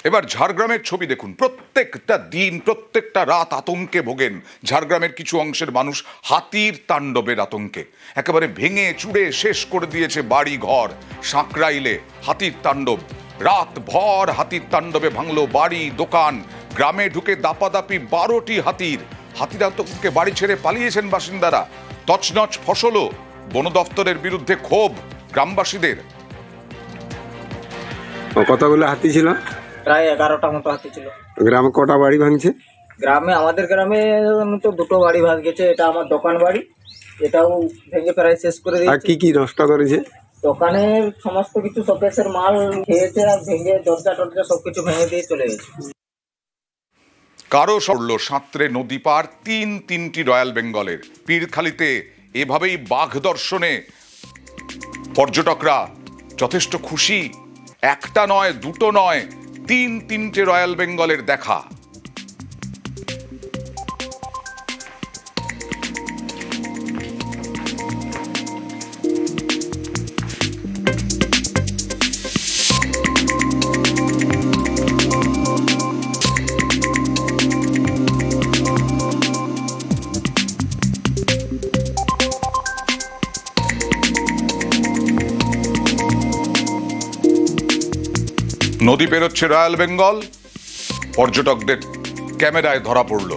এবার ঝাড়গ্রামের ছবি দেখুন। প্রত্যেকটা দিন প্রত্যেকটা রাত আতঙ্কে ভোগেন ঝাড়গ্রামের কিছু অংশের মানুষ হাতির তাণ্ডবের আতঙ্কে। একেবারে ভেঙে চুড়ে শেষ করে দিয়েছে বাড়ি ঘর। সাঁকরাইলে হাতির তাণ্ডব, রাত ভর হাতির তাণ্ডবে ভাঙলো বাড়ি দোকান। গ্রামে ঢুকে দাপাদাপি 12টি হাতির আতঙ্কে বাড়ি ছেড়ে পালিয়েছেন বাসিন্দারা। তছনছ ফসলও। বন দফতরের বিরুদ্ধে ক্ষোভ গ্রামবাসীদের। কতগুলো হাতি ছিল? প্রায় 11টা মতো হাতি ছিল। গ্রামে কটা বাড়ি ভাঙছে? আমাদের গ্রামে তো 2টো বাড়ি গেছে। এটা আমার দোকান বাড়ি, এটাও ভেঙে প্রায় শেষ করে আর দিয়েছে। কি কি নষ্ট করেছে? দোকানের সমস্ত কিছু শোকেসের মাল খেয়েছে আর ভেঙে দরজা টরজা সবকিছু ভেঙে দিয়ে চলে গেছে। কারো সরল সাঁতরে নদী পার তিনটি রয়্যাল বেঙ্গলের। পীরখালিতে এভাবেই বাঘ দর্শনে পর্যটকরা যথেষ্ট খুশি। একটা নয়, দুটো নয়, তিনটে রয়্যাল বেঙ্গলের দেখা। নদী পেরোচ্ছে রয়্যাল বেঙ্গল, পর্যটকদের ক্যামেরায় ধরা পড়ল।